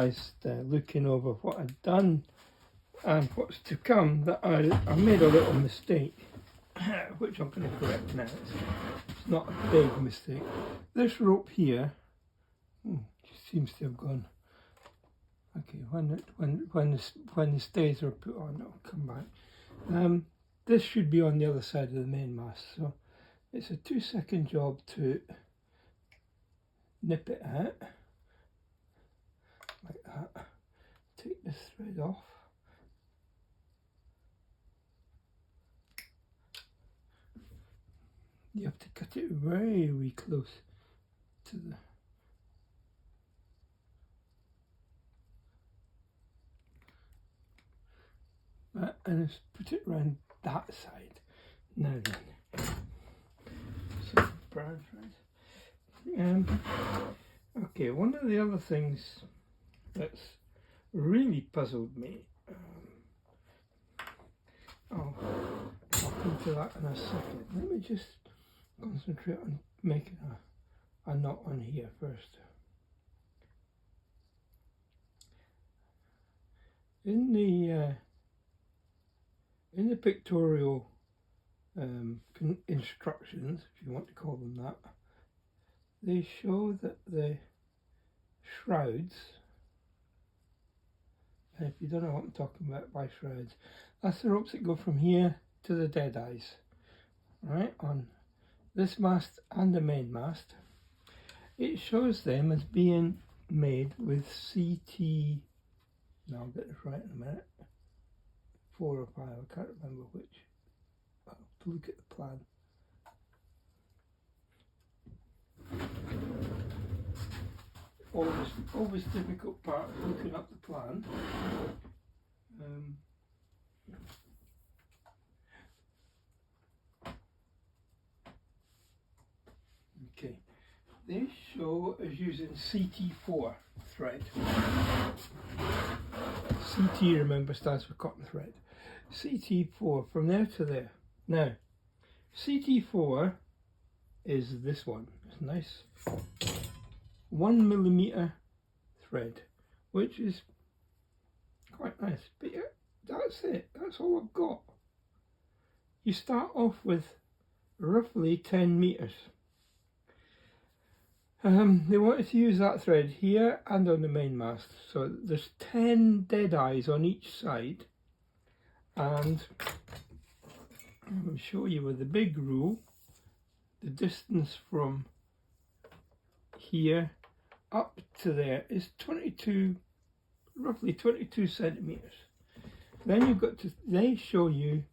realised looking over what I'd done and what's to come that I made a little mistake, which I'm going to correct now. It's not a big mistake. This rope here just seems to have gone. Okay, when the stays are put on, it'll come back. This should be on the other side of the main mast, so it's a 2-second job to nip it out like that. Take this thread off. You have to cut it very close to the and just put it around that side. Now then, so brown thread. Okay, one of the other things that's really puzzled me, I'll come to that in a second. Let me just concentrate on making a knot on here first. In the pictorial instructions, if you want to call them that, they show that the shrouds, and if you don't know what I'm talking about by shrouds, that's the ropes that go from here to the dead eyes, right, on this mast and the main mast. It shows them as being made with CT, now I'll get this right in a minute, 4 or 5, I can't remember which. I'll have to look at the plan. Always difficult part of looking up the plan. Okay, they show as using CT4 thread. CT, remember, stands for cotton thread. CT4 from there to there. Now, CT4 is this one. It's nice 1mm thread, which is quite nice. But yeah, that's it. That's all I've got. You start off with roughly 10 meters. They wanted to use that thread here and on the main mast, so there's 10 dead eyes on each side, and I'll show you with the big rule. The distance from here up to there is roughly 22 centimeters. Then you've got to, they show you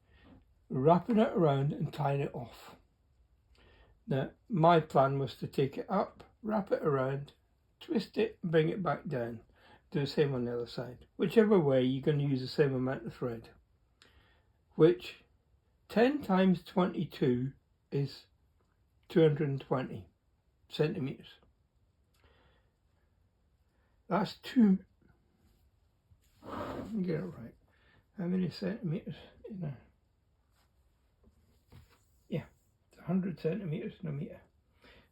wrapping it around and tying it off. Now, my plan was to take it up, wrap it around, twist it, bring it back down. Do the same on the other side. Whichever way, you're going to use the same amount of thread, which 10 times 22 is 220 centimeters. That's two. Let me get it right. How many centimeters in there? Yeah, it's 100 centimeters in a meter.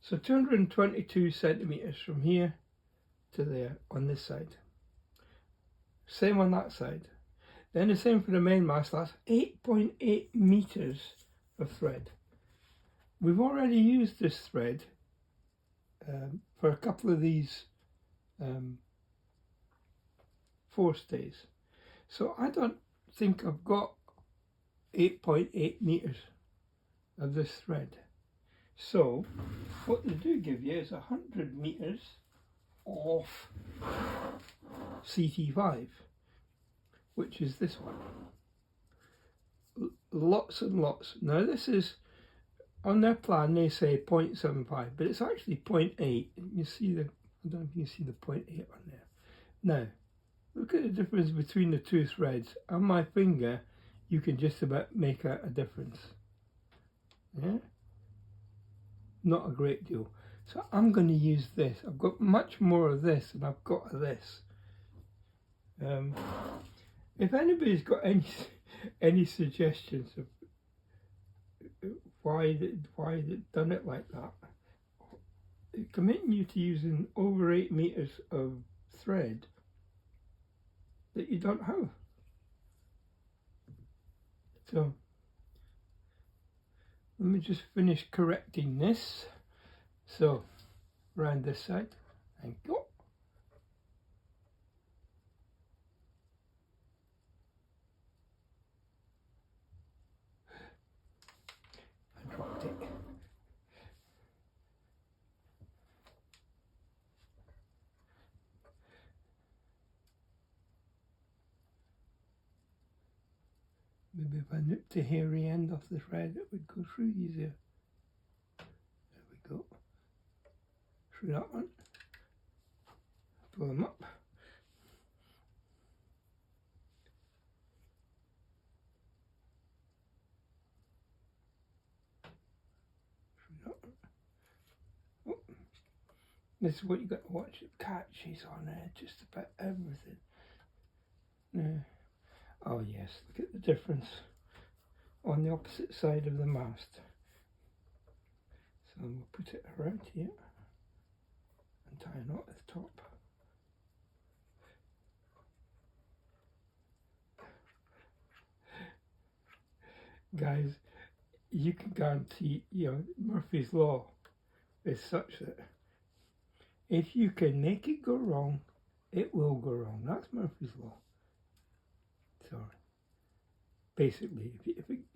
So 222 centimeters from here to there on this side. Same on that side. Then the same for the main mast. That's 8.8 meters of thread. We've already used this thread for a couple of these forestays. So I don't think I've got 8.8 meters of this thread. So what they do give you is 100 meters of CT5, which is this one. Lots and lots. Now this is, on their plan they say 0.75, but it's actually 0.8. You see the, I don't know if you can see the 0.8 on there. Now, look at the difference between the two threads. On my finger, you can just about make out a difference. Yeah? Not a great deal. So I'm going to use this. I've got much more of this than I've got of this. If anybody's got any suggestions of why they've done it like that, committing you to using over 8 meters of thread that you don't have. So let me just finish correcting this. So round this side and go. I dropped it. Maybe if I nipped the hairy end off the thread, it would go through easier. There we go. Through that one. Pull them up. Through that one. Oh. This is what you got to watch. It catches on there, just about everything. Yeah. Oh yes, look at the difference on the opposite side of the mast. So we'll put it around here and tie a knot at the top. Guys, you can guarantee, Murphy's Law is such that if you can make it go wrong, it will go wrong. That's Murphy's Law. So basically,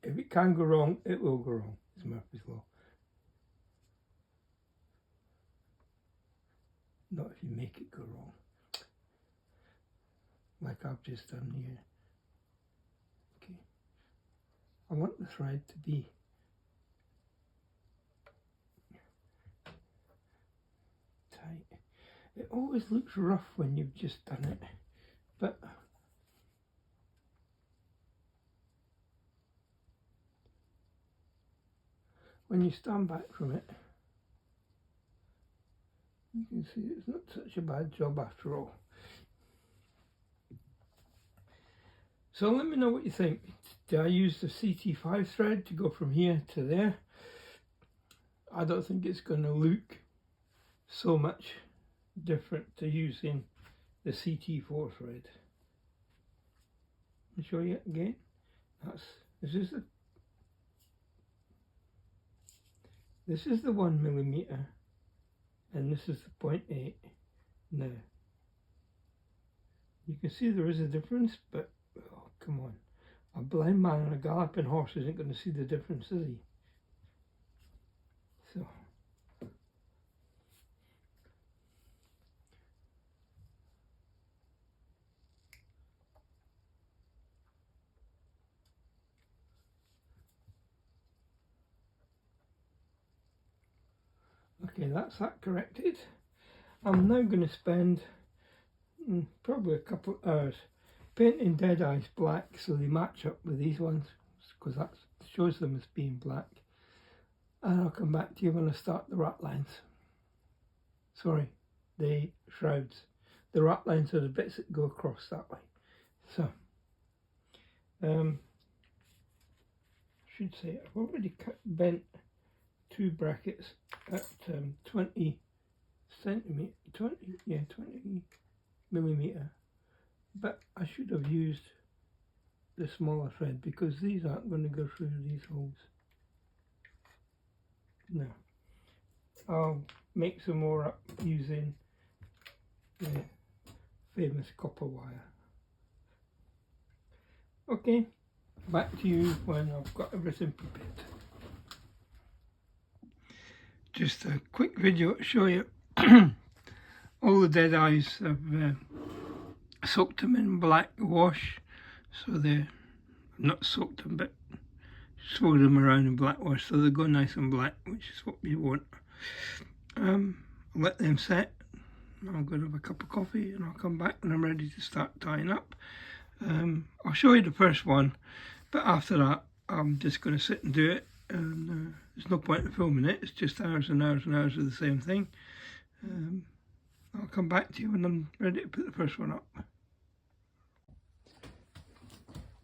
if it can go wrong, it will go wrong. It's Murphy's Law. Not if you make it go wrong, like I've just done here. Okay, I want the thread to be tight. It always looks rough when you've just done it, but when you stand back from it, you can see it's not such a bad job after all. So let me know what you think. Do I use the CT5 thread to go from here to there? I don't think it's going to look so much different to using the CT4 thread. I'll show you again. This is the 1mm, and this is the 0.8. Now, you can see there is a difference, but oh, come on. A blind man on a galloping horse isn't going to see the difference, is he? So, okay, that's that corrected. I'm now going to spend probably a couple of hours painting dead eyes black so they match up with these ones, because that shows them as being black. And I'll come back to you when I start the rat lines. Sorry, the shrouds. The rat lines are the bits that go across that way. So, should say I've already bent 2 brackets at 20 centimetre, 20 millimetre, but I should have used the smaller thread because these aren't going to go through these holes. No, I'll make some more up using the famous copper wire. Okay, back to you when I've got everything prepared. Just a quick video to show you all the dead eyes. I've soaked them in black wash, so they're not soaked them, but swirled them around in black wash so they go nice and black, which is what we want. Let them set. I'll go and have a cup of coffee and I'll come back when I'm ready to start tying up. I'll show you the first one, but after that I'm just going to sit and do it, and there's no point in filming it. It's just hours and hours and hours of the same thing. I'll come back to you when I'm ready to put the first one up.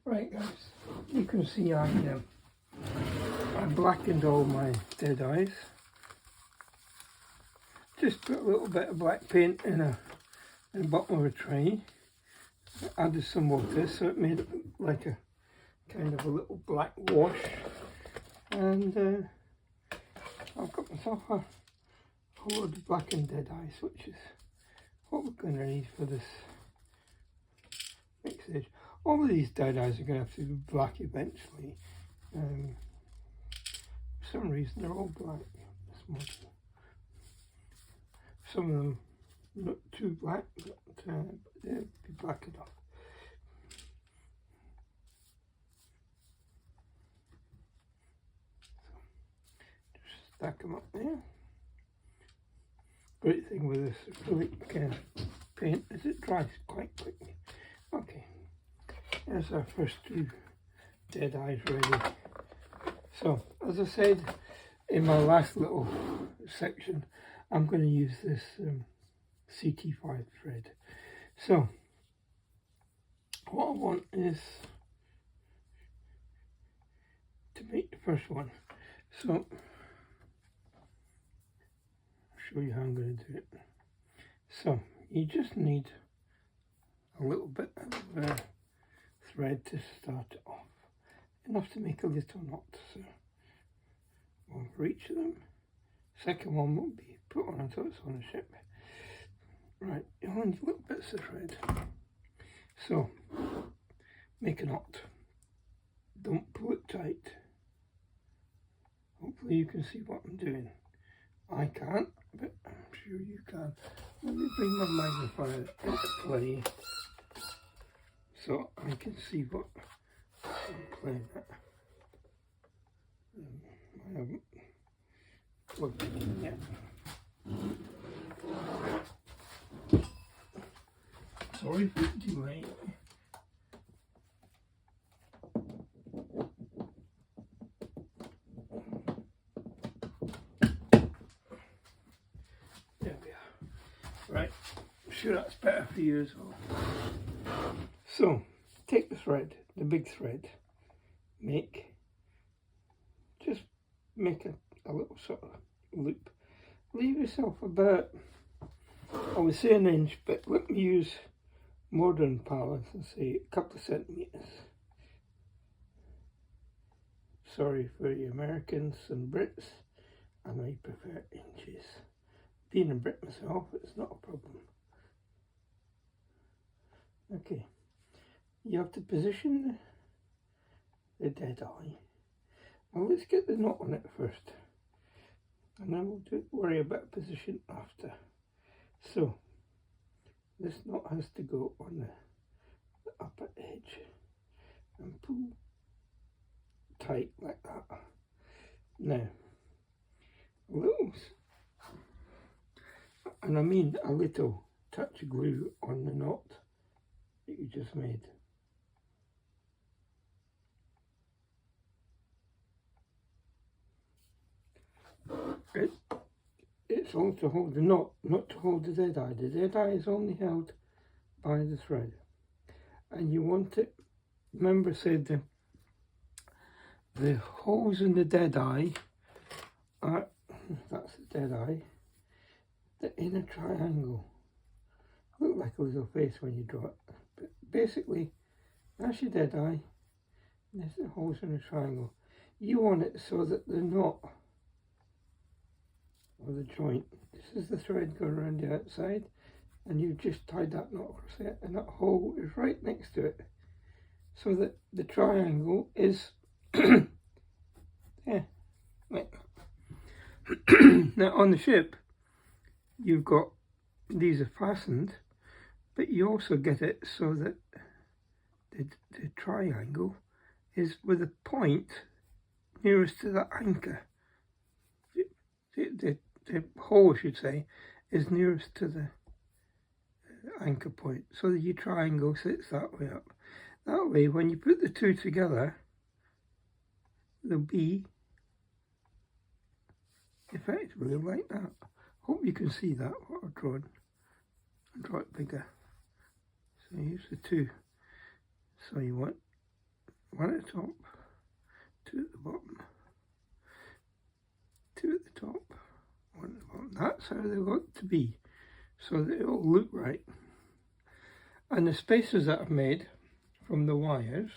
Right guys, you can see I blackened all my dead eyes. Just put a little bit of black paint in the bottom of a tray, I added some water, so it made it like a kind of a little black wash. And I've got myself a whole load of black and dead ice, which is what we're going to need for this mixage. All of these dead eyes are going to have to be black eventually. For some reason they're all black. Some of them not too black, but they'll be black enough. So just stack them up there. Great thing with this acrylic paint is it dries quite quickly. Okay, there's our first two dead eyes ready. So, as I said in my last little section, I'm going to use this CT5 thread. So, what I want is to make the first one. So, I'll show you how I'm going to do it. So, you just need a little bit of thread to start it off. Enough to make a little knot. So, one for each of them. Second one won't be put on until it's on the ship. Right, you only need little bits of thread. So, make a knot. Don't pull it tight. Hopefully you can see what I'm doing. I can't, but I'm sure you can. Let me bring my magnifier into play so I can see what I'm playing at. I haven't plugged it in yet. Sorry for the delay. There we are. Right, I'm sure that's better for you as well. So, take the thread, the big thread, just make a little sort of loop. Leave yourself about, I would say an inch, but let me use modern parlance and say a couple of centimetres. Sorry for the Americans and Brits, I may prefer inches. Being a Brit myself, it's not a problem. Okay, you have to position the dead eye. Now let's get the knot on it first, and then we'll worry about position after. So, this knot has to go on the upper edge and pull tight like that. Now, a little, and I mean a little touch of glue on the knot that you just made. It's all to hold the knot, not to hold the dead eye. The dead eye is only held by the thread. And you want it, remember I said the holes in the dead eye are, that's the dead eye, the inner triangle. Look like a little face when you draw it. But basically, that's your dead eye, and there's the holes in the triangle. You want it so that the knot, or the joint, this is the thread going around the outside, and you've just tied that knot across it, and that hole is right next to it, so that the triangle is yeah, like that. Now on the ship, you've got, these are fastened, but you also get it so that the triangle is with a point nearest to the anchor. The hole, I should say, is nearest to the anchor point, so that your triangle sits that way up. That way, when you put the two together, they'll be effectively like that. Hope you can see that, what I've drawn. I'll draw it bigger. So here's the two. So you want one at the top, two at the bottom, two at the top, one at the bottom. That's how they look to be, so that it'll look right. And the spacers that I've made from the wires,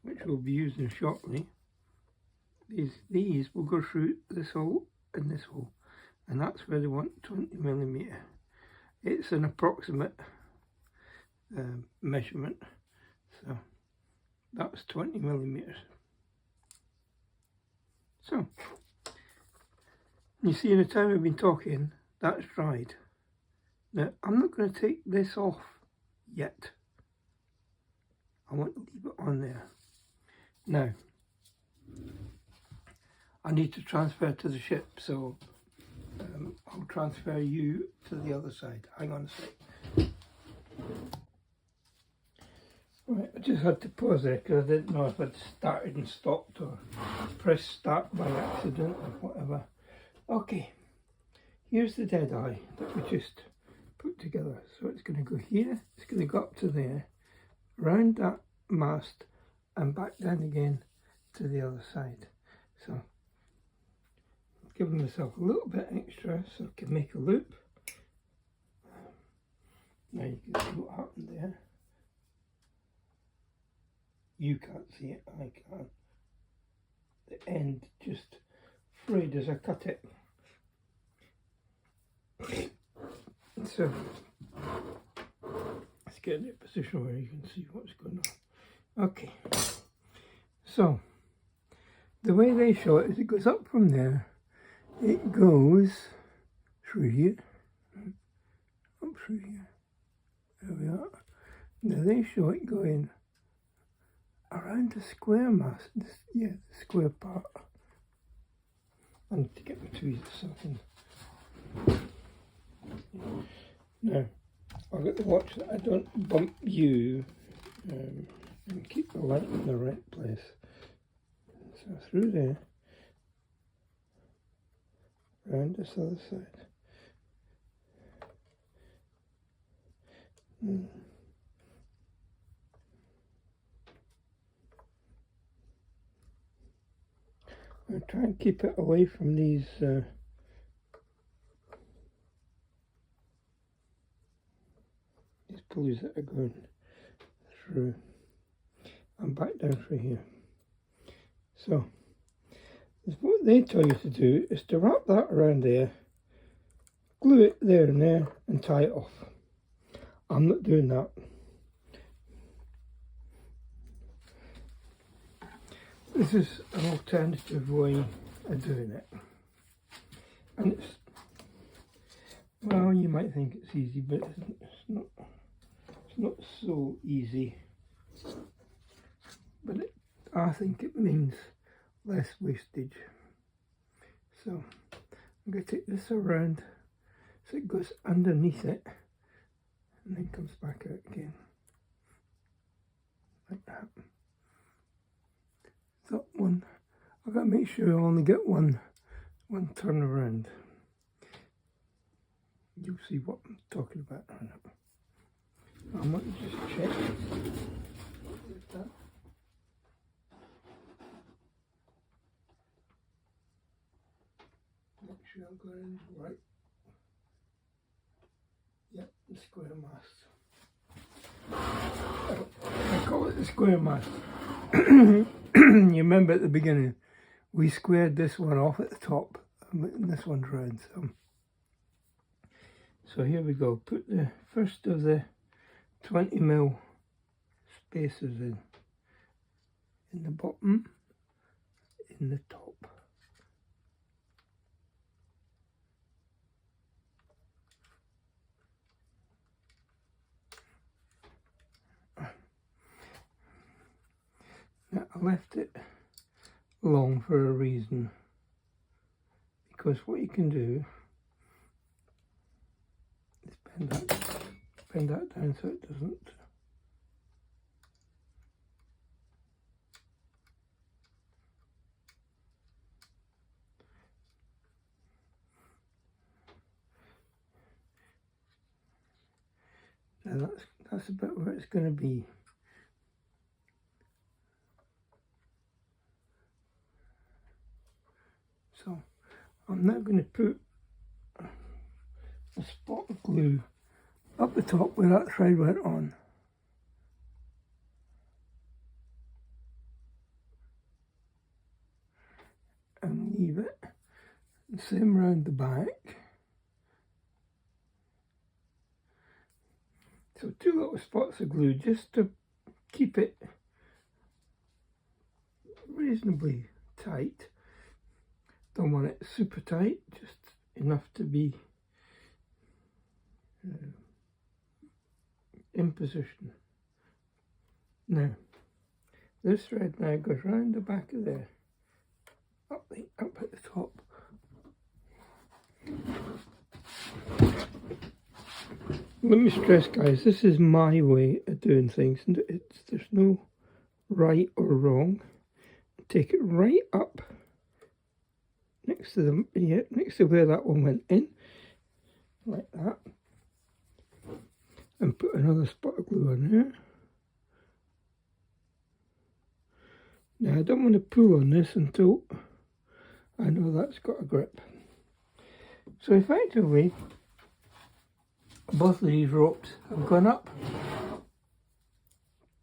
which we'll be using shortly, these will go through this hole and this hole, and that's where they want 20mm. It's an approximate measurement, so that's 20mm. So you see, in the time I've been talking, that's dried. Now I'm not going to take this off yet. I want to leave it on there. Now I need to transfer to the ship, so I'll transfer you to the other side. Hang on a sec. Right, I just had to pause there because I didn't know if I'd started and stopped or pressed start by accident or whatever. Okay, here's the dead eye that we just put together. So it's going to go here, it's going to go up to there, round that mast and back down again to the other side. So I'm giving myself a little bit extra so I can make a loop. Now you can see what happened there. You can't see it, I can. The end just frayed as I cut it. So let's get in a position where you can see what's going on. Okay, so the way they show it is it goes up from there, it goes through here, up through here, there we are. Now they show it going around the square mast, the square part. I need to get my tweezers or something. Now, I've got to watch that I don't bump you and keep the light in the right place. So through there, round this other side. I'll try and keep it away from these pulleys that are going through and back down through here. So what they tell you to do is to wrap that around there, glue it there and tie it off. I'm not doing that. This is an alternative way of doing it, and it's, well, you might think it's easy, but it's not so easy, but I think it means less wastage. So I'm going to take this around so it goes underneath it and then comes back out again like that. That one, I've got to make sure I only get one turn around. You'll see what I'm talking about. I might just check that. Make sure I'm going right. Yep, the square mast. I call it the square mast. You remember at the beginning, we squared this one off at the top, and this one's round. So here we go. Put the first of the 20mm spacers in the bottom, in the top. Now I left it long for a reason, because what you can do is bend that down so it doesn't. Now that's about where it's going to be. So I'm now going to put a spot of glue up the top where that thread went on. And leave it. The same round the back. So 2 little spots of glue just to keep it reasonably tight. Don't want it super tight, just enough to be in position. Now, this thread now goes round the back of there, up at the top. Let me stress, guys, this is my way of doing things, and there's no right or wrong. Take it right up next to next to where that one went in, like that, and put another spot of glue on there. Now I don't want to pull on this until I know that's got a grip. So effectively, both of these ropes have gone up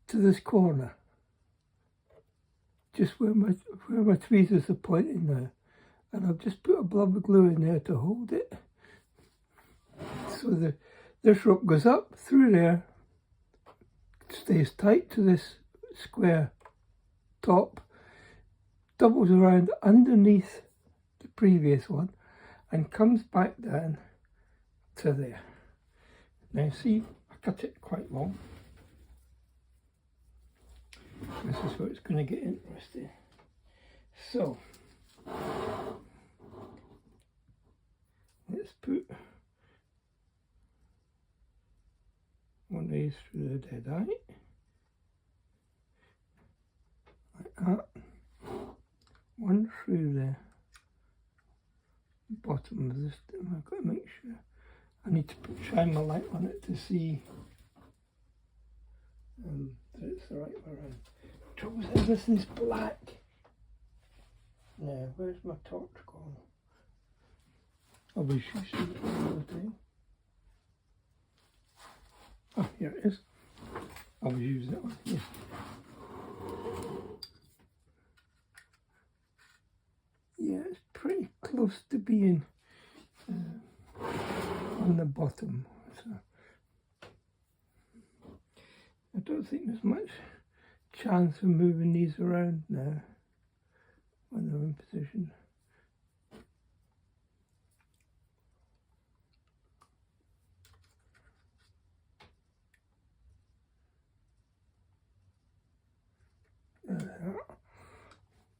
to this corner, just where my tweezers are pointing now, and I've just put a blob of glue in there to hold it. So this rope goes up through there, stays tight to this square top, doubles around underneath the previous one, and comes back down to there. Now see, I cut it quite long. This is where it's going to get interesting. So, let's put one of these through the dead eye, like that. One through the bottom of this thing. I've got to make sure. I need to shine my light on it to see that it's the right way around. Trouble is, everything's black. Now, where's my torch gone? I was using it all the time. Oh, here it is. I was using it on here. Yeah, it's pretty close to being on the bottom. So I don't think there's much chance of moving these around now when they're in position.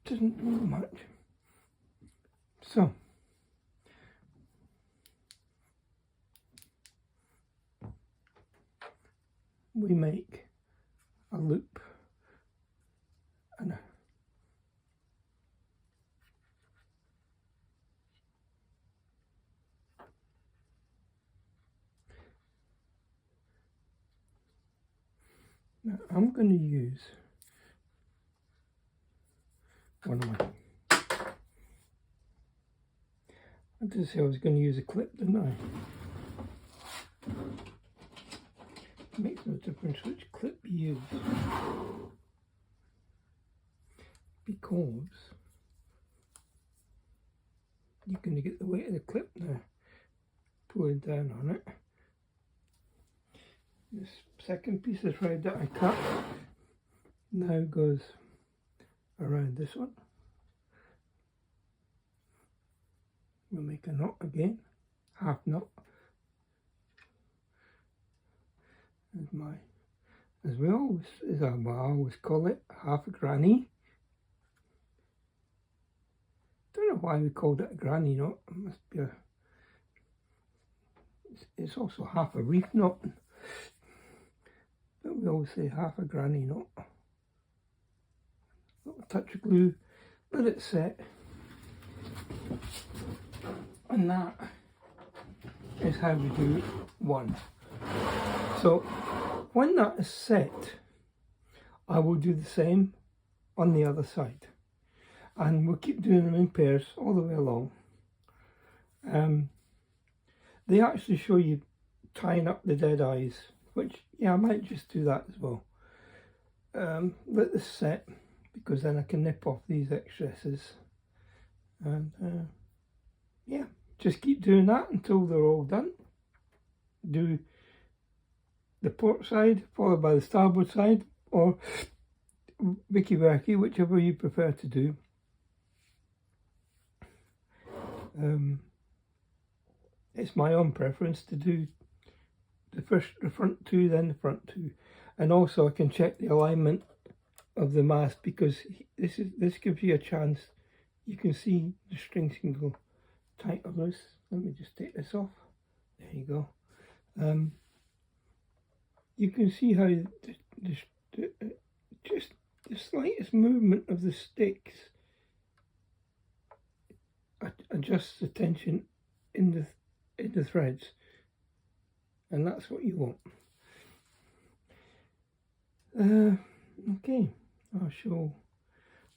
Doesn't move much. So we make a loop and now I'm going to use one of my, I did say I was going to use a clip, didn't I? It makes no difference which clip you use, because you're going to get the weight of the clip now pulling down on it. This second piece of thread that I cut now goes around this one. We'll make a knot again, half knot. As I always call it, half a granny. Don't know why we called it a granny knot. It must be it's also half a reef knot, but we always say half a granny knot. Little touch of glue, let it set, and that is how we do one. So when that is set, I will do the same on the other side, and we'll keep doing them in pairs all the way along. They actually show you tying up the dead eyes, which, yeah, I might just do that as well. Let this set, because then I can nip off these excesses. And yeah, just keep doing that until they're all done. Do the port side followed by the starboard side, or vicky-wacky, whichever you prefer to do. It's my own preference to do the front two, then the front two, and also I can check the alignment of the mast, because this gives you a chance. You can see the strings can go tight or loose. Let me just take this off. There you go. You can see how just the slightest movement of the sticks adjusts the tension in the threads, and that's what you want. Okay, I shall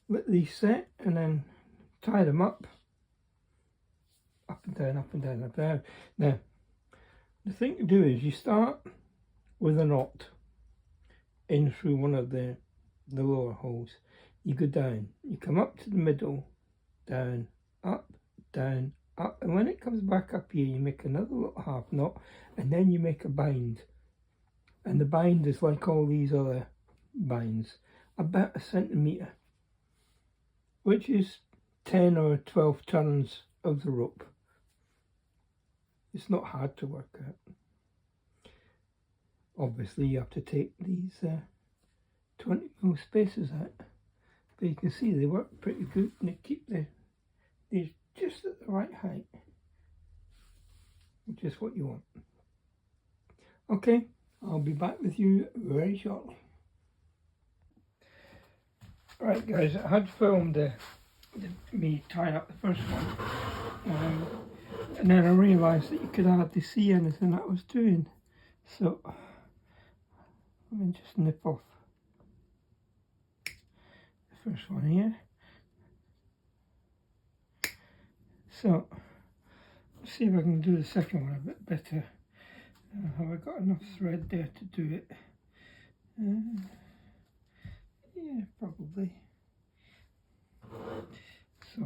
let these set and then tie them up and down, up and down, up and down. Now, the thing to do is you start with a knot in through one of the lower holes. You go down, you come up to the middle, down, up, and when it comes back up here, you make another little half knot, and then you make a bind. And the bind is like all these other binds, about 1 centimetre, which is 10 or 12 turns of the rope. It's not hard to work out. Obviously you have to take these 20mm spacers out, but you can see they work pretty good, and they keep these just at the right height, which is what you want. Okay, I'll be back with you very shortly. Right guys, I had filmed me tying up the first one, and then I realised that you could hardly see anything that I was doing, so let me just nip off the first one here. So let's see if I can do the second one a bit better. Have I got enough thread there to do it? Yeah, probably. So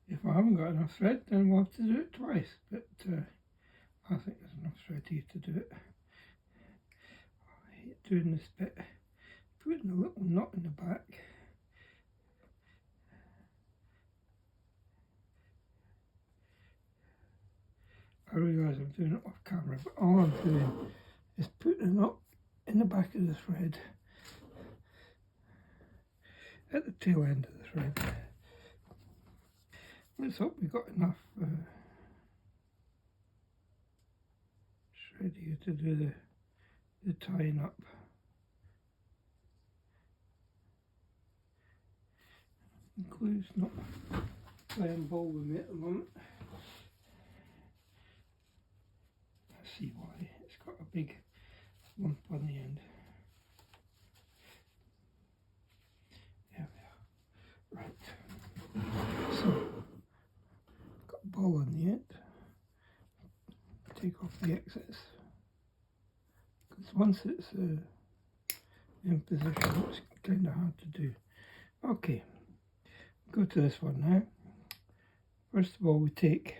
if I haven't got enough thread, then we'll have to do it twice, but I think there's enough thread here to do it. I hate doing this bit, putting a little knot in the back. I realise I'm doing it off camera, but all I'm doing is putting a knot in the back of the thread, at the tail end of the thread. Let's hope we've got enough thread here to do the tying up. The glue's not playing ball with me at the moment. See why, it's got a big lump on the end. There we are. Right, so got a ball on the end. Take off the excess, because once it's in position, it's kind of hard to do. Okay, go to this one now. First of all, we take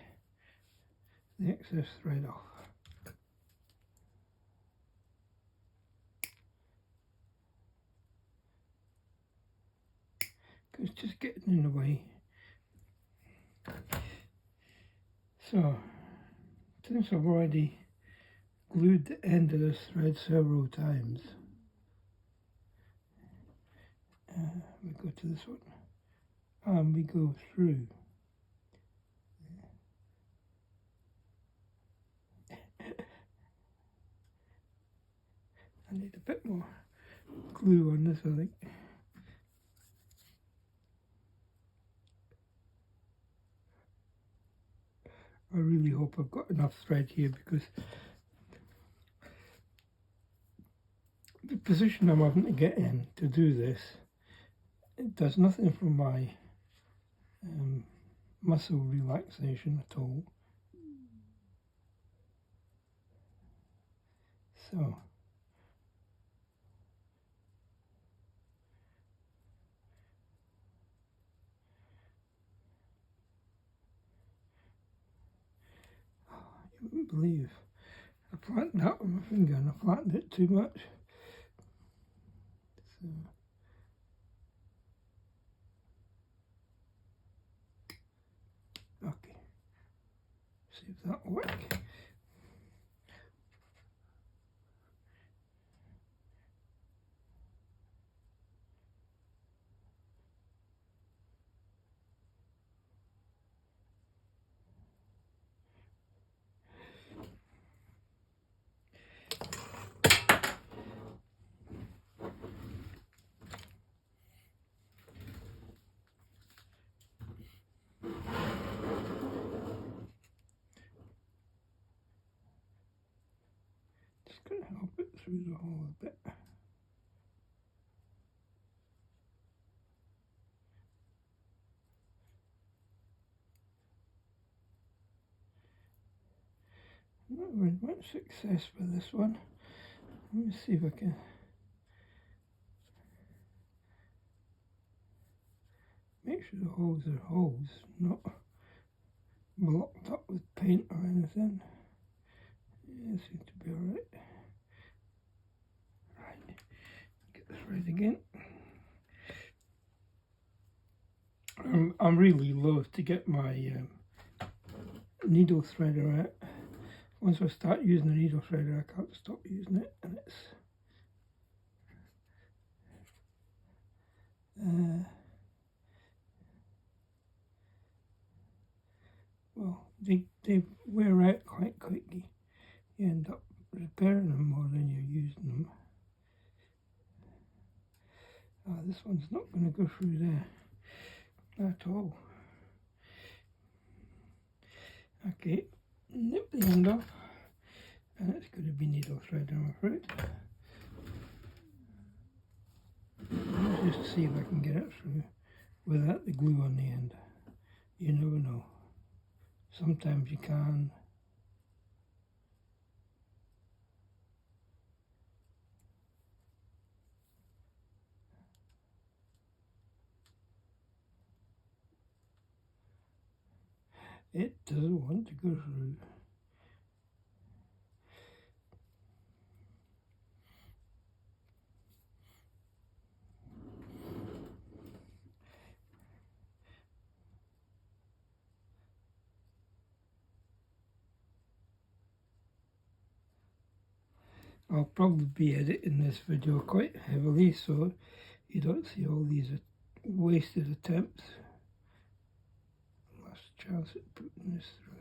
the excess thread off. It's just getting in the way. So, since I've already glued the end of this thread several times, we go to this one, and we go through. I need a bit more glue on this, I think. I really hope I've got enough thread here, because the position I'm having to get in to do this it does nothing for my muscle relaxation at all. So you wouldn't believe I flattened that with my finger and I flattened it too much. So okay, see if that'll work. Just going to help it through the hole a bit. Not very much success with this one. Let me see if I can make sure the holes are holes, not blocked up with paint or anything. Yeah, it seems to be alright. Right, get this right again. I'm really loath to get my needle threader out. Once I start using the needle threader, I can't stop using it, and it's well, they wear out quite quickly. You end up repairing them more than you're using them. This one's not going to go through there at all. Okay, nip the end off, and it's going to be needle thread, I'm afraid. Let's just see if I can get it through without the glue on the end. You never know. Sometimes you can. It doesn't want to go through. I'll probably be editing this video quite heavily so you don't see all these wasted attempts. Last chance at putting this through.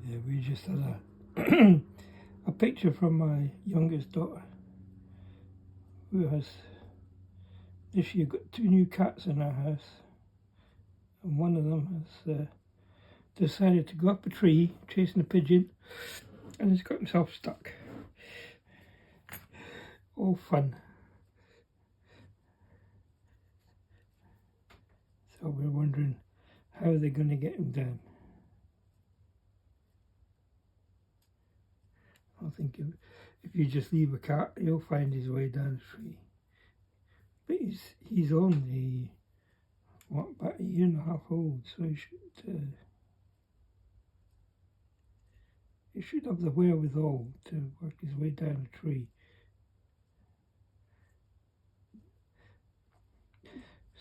Yeah, we just had a picture from my youngest daughter, who has this year got 2 new cats in her house, and one of them has decided to go up a tree chasing a pigeon, and has got himself stuck. All fun. So we're wondering how they're going to get him down. I think if you just leave a cat, he'll find his way down the tree. But he's only, what, about 1.5 years old, so he should have the wherewithal to work his way down a tree.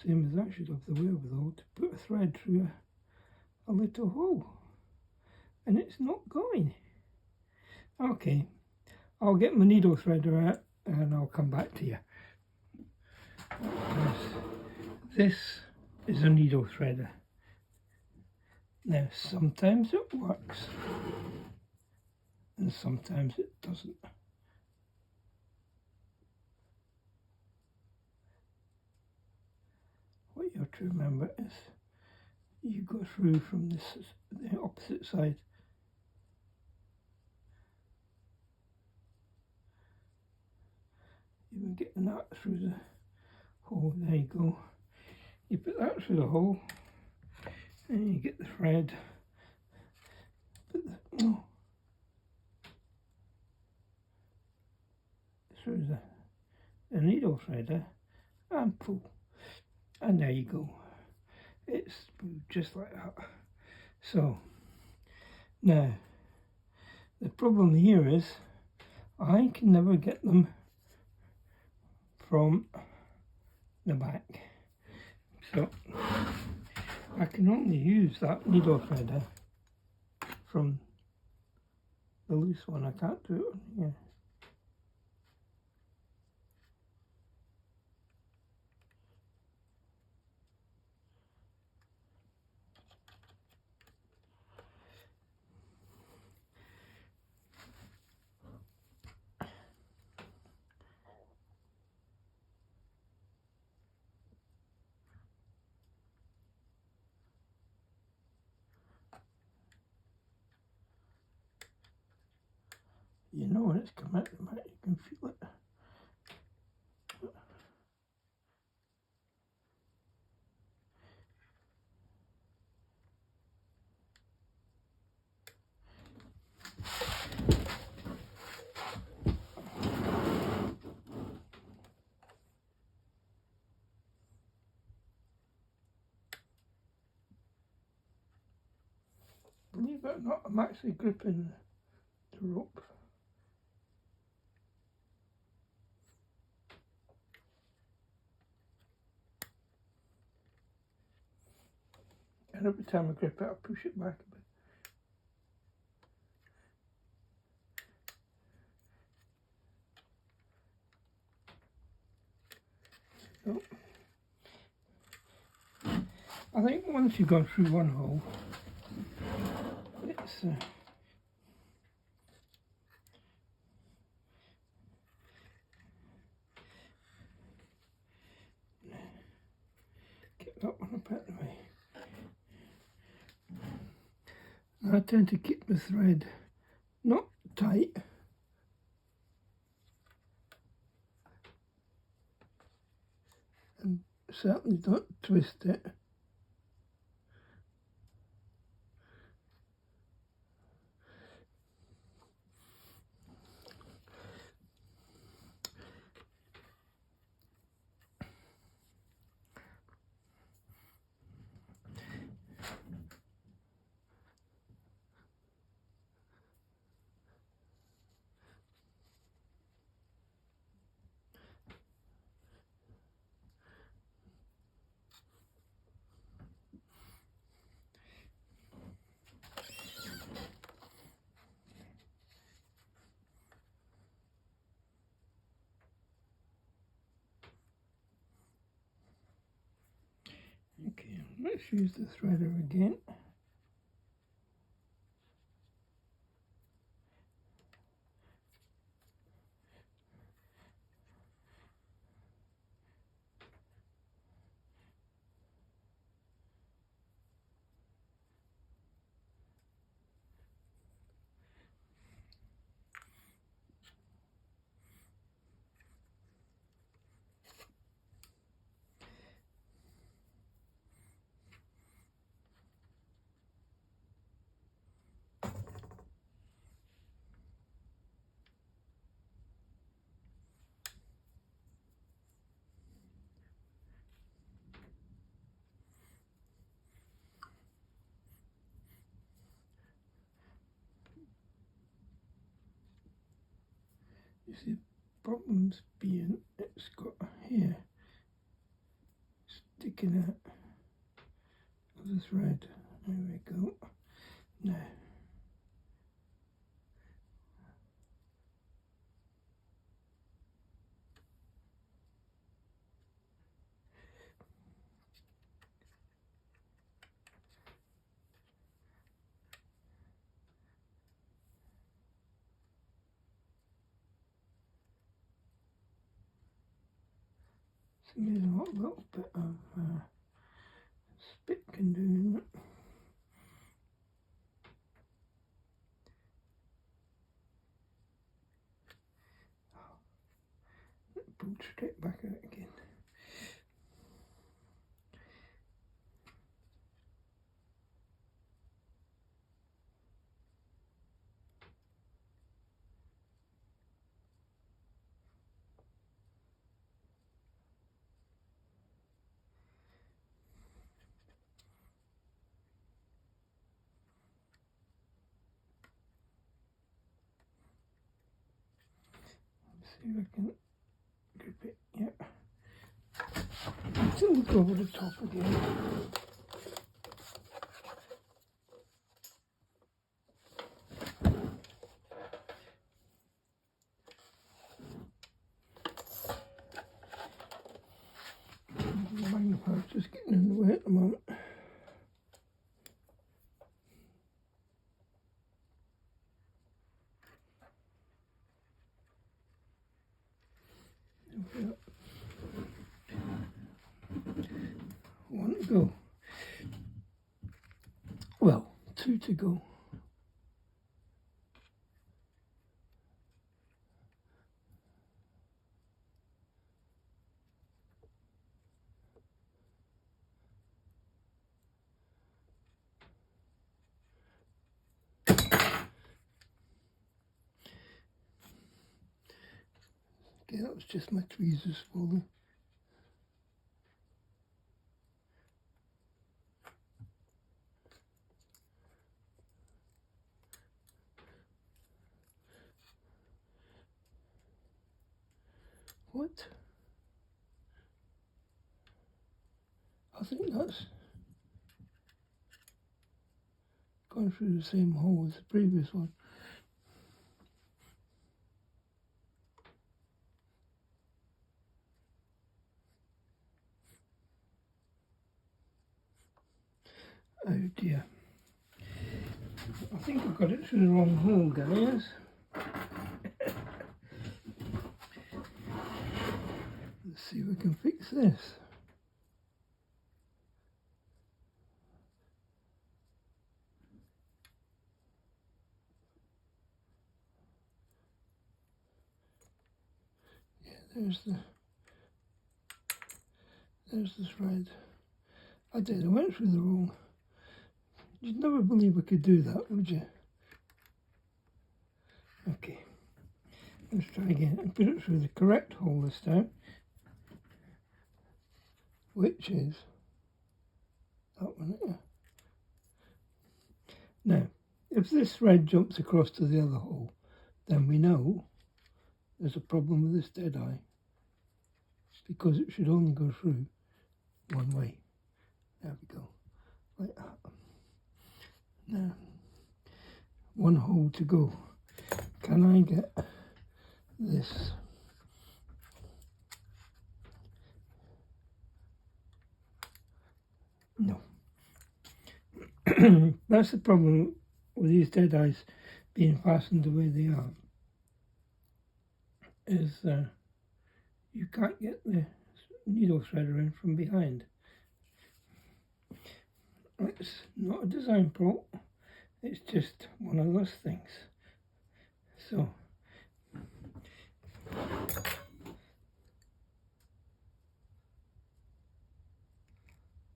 Same as I should have the wherewithal to put a thread through a little hole. And it's not going. Okay, I'll get my needle threader out and I'll come back to you. This is a needle threader. Now sometimes it works and sometimes it doesn't. What you have to remember is you go through from the opposite side. Even getting that through the hole, there you go. You put that through the hole and you get the thread. Through the needle threader and pull, and there you go. It's just like that. So now the problem here is I can never get them from the back, so I can only use that needle threader from the loose one. I can't do it on here. You know when it's come out the back, you can feel it. Believe it or not, I'm actually gripping the rope. And every time I grip it, I push it back a bit. So, I think once you've gone through one hole, it's get that one up out the way. I tend to keep the thread not tight, and certainly don't twist it. Okay, let's use the threader again. You see, problems being it's got here sticking out of the thread. There we go. Now, There's a little bit of spit can do in it. Pulled straight back out again. See if I can grip it. Yeah. Still look over the top again. The magnifier's just getting in the way at the moment. One to go. Well, two to go. Okay, that was just my tweezers falling. What? I think that's gone through the same hole as the previous one. Oh dear. I think I got it through the wrong hole, guys. Let's see if we can fix this. Yeah, there's the thread. I did, I went through the wrong. You'd never believe I could do that, would you? Okay, let's try again and put it through the correct hole this time, which is that one there. Now, if this thread jumps across to the other hole, then we know there's a problem with this dead eye, because it should only go through one way. There we go, like that. Now, one hole to go. Can I get this? No. That's the problem with these dead eyes being fastened the way they are, is you can't get the needle threader in from behind. It's not a design problem, it's just one of those things. So,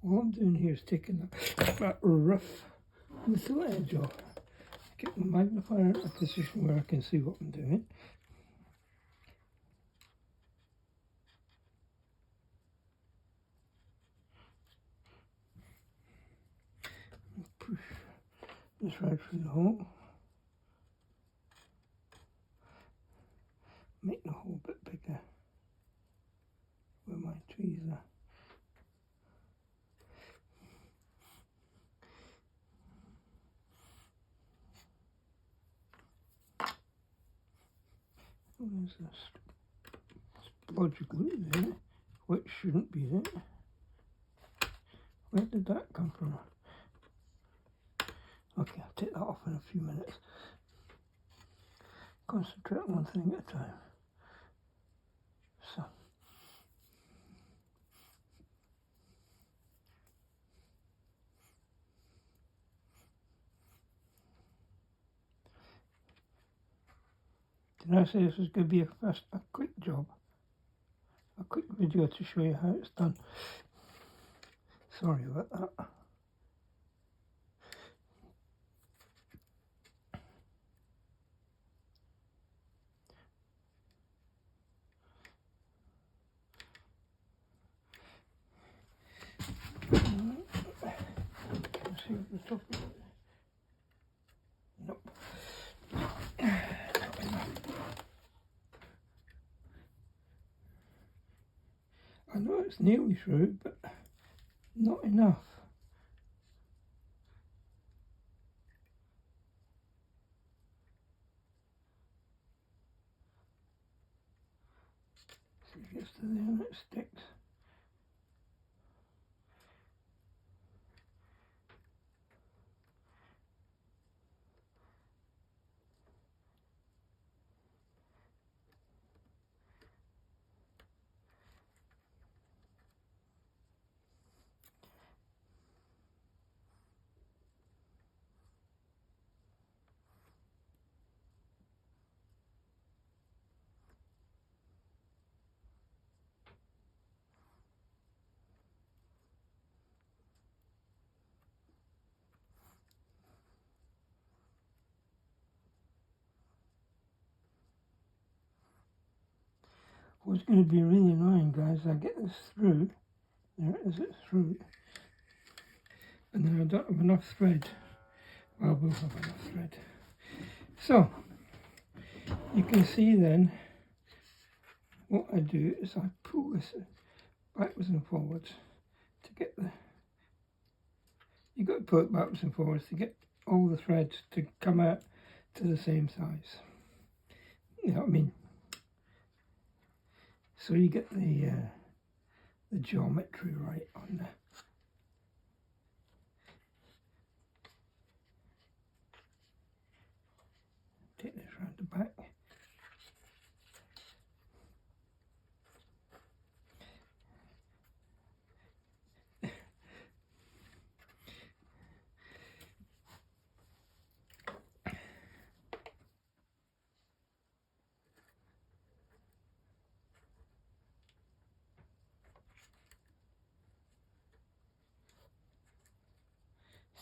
all I'm doing here is taking that rough little edge off. Get the magnifier in a position where I can see what I'm doing. Push this right through the hole. Make the hole a bit bigger where my tweezer. There's a splodge of glue there, which shouldn't be there. Where did that come from? Okay, I'll take that off in a few minutes. Concentrate on one thing at a time. So, Did I say this was going to be a quick job? A quick video to show you how it's done. Sorry about that. Let's see what the top is. Nope. I know it's nearly through, but not enough. So it gets to there and it sticks. What's going to be really annoying, guys, I get this through. There it is, it's through. And then I don't have enough thread. Well, we'll have enough thread. So, you can see then, what I do is I pull this backwards and forwards to get the... You've got to pull it backwards and forwards to get all the threads to come out to the same size. You know what I mean? So you get the geometry right on there. Take this round the back.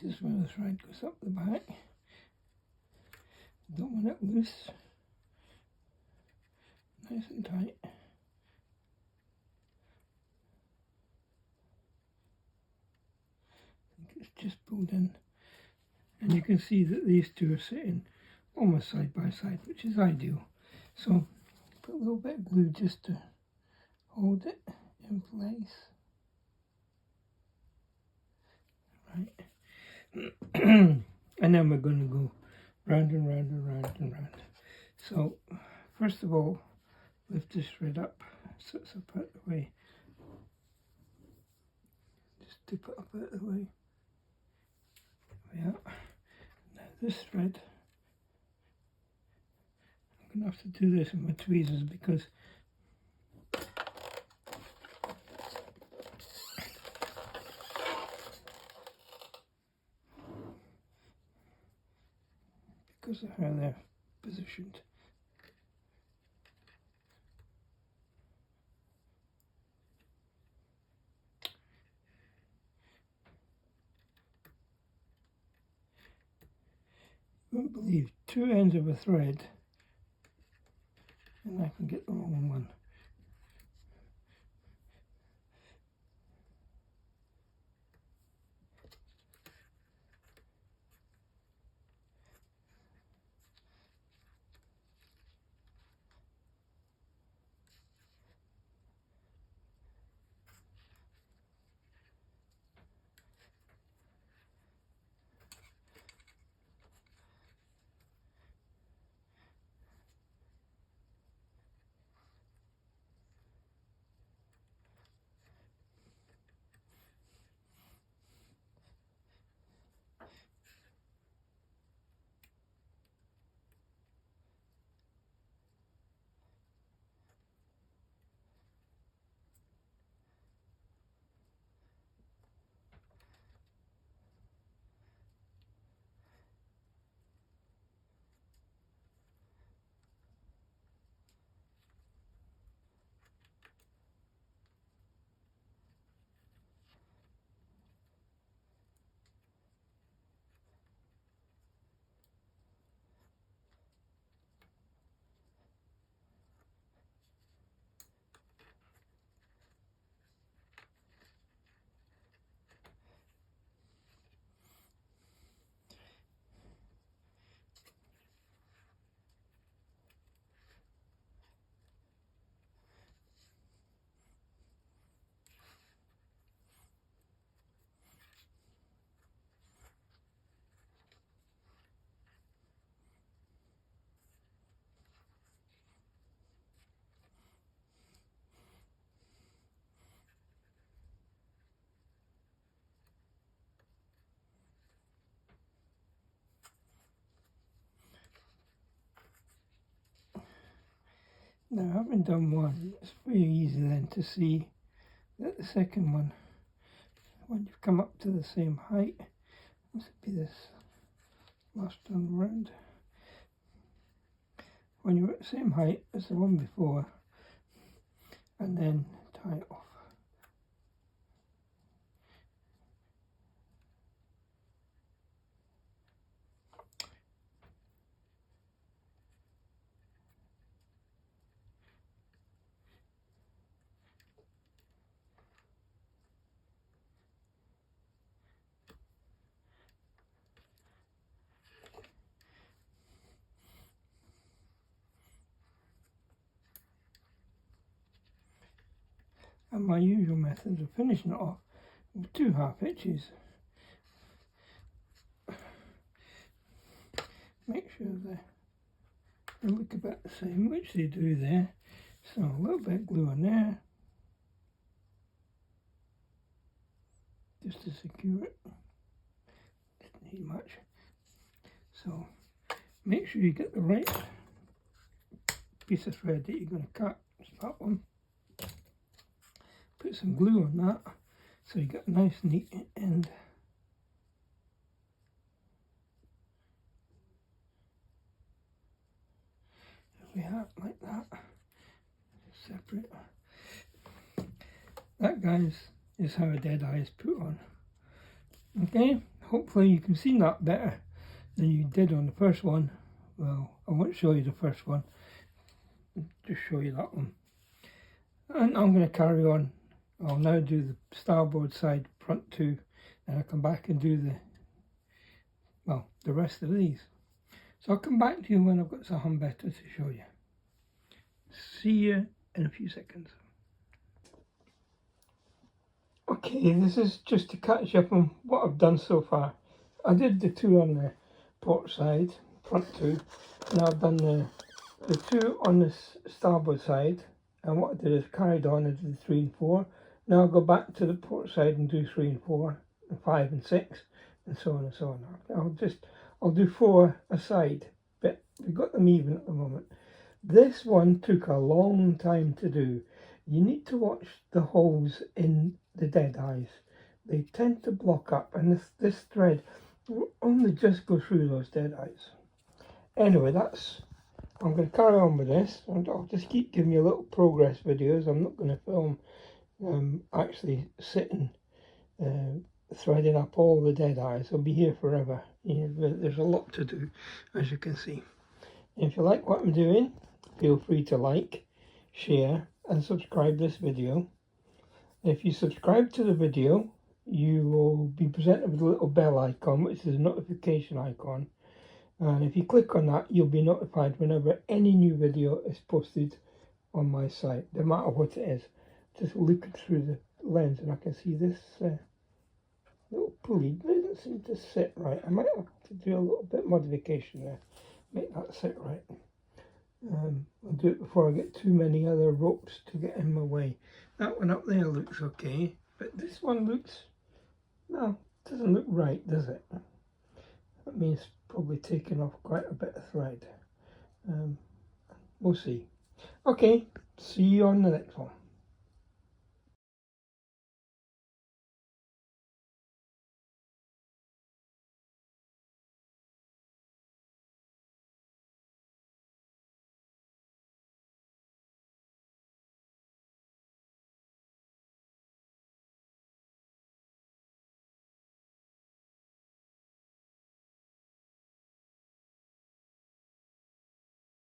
This is where the thread goes up the back. Don't want it loose. Nice and tight. I think it's just pulled in. And you can see that these two are sitting almost side by side, which is ideal. So put a little bit of glue just to hold it in place. Right. And then we're going to go round and round and round and round. So first of all, lift this thread up so it's up out of the way. Just dip it up out of the way. There we are. Now this thread, I'm going to have to do this with my tweezers because of how they're positioned. You won't believe, two ends of a thread and I can get the wrong one. Now, having done one, it's very easy then to see that the second one, when you've come up to the same height, this would be this last done round. When you're at the same height as the one before, and then tie it off. And my usual method of finishing it off with 2 half hitches. Make sure they look about the same, which they do there. So a little bit of glue on there, just to secure it. Didn't need much. So make sure you get the right piece of thread that you're going to cut. It's that one. Put some glue on that, so you get a nice neat end. We have like that, separate. That, guys, is how a dead eye is put on. Okay, hopefully you can see that better than you did on the first one. Well, I won't show you the first one, just show you that one. And I'm going to carry on. I'll now do the starboard side, front 2, and I'll come back and do the rest of these. So I'll come back to you when I've got something better to show you. See you in a few seconds. Okay, this is just to catch up on what I've done so far. I did the 2 on the port side, front 2, and I've done the 2 on the starboard side, and what I did is carried on and did 3 and 4. Now I'll go back to the port side and do 3 and 4, and 5 and 6, and so on and so on. I'll do 4 aside, but we've got them even at the moment. This one took a long time to do. You need to watch the holes in the dead eyes. They tend to block up, and this thread will only just go through those dead eyes. Anyway, I'm going to carry on with this, and I'll just keep giving you little progress videos. I'm not going to film actually sitting threading up all the dead eyes. I'll be here forever. There's a lot to do, as you can see. If you like what I'm doing, feel free to like, share and subscribe this video. If you subscribe to the video, you will be presented with a little bell icon, which is a notification icon, and if you click on that, you'll be notified whenever any new video is posted on my site, no matter what it is. Just looking through the lens and I can see this little pulley doesn't seem to sit right. I might have to do a little bit of modification there, make that sit right. I'll do it before I get too many other ropes to get in my way. That one up there looks okay, but this one looks, no, doesn't look right, does it? That means probably taking off quite a bit of thread. We'll see. Okay, see you on the next one.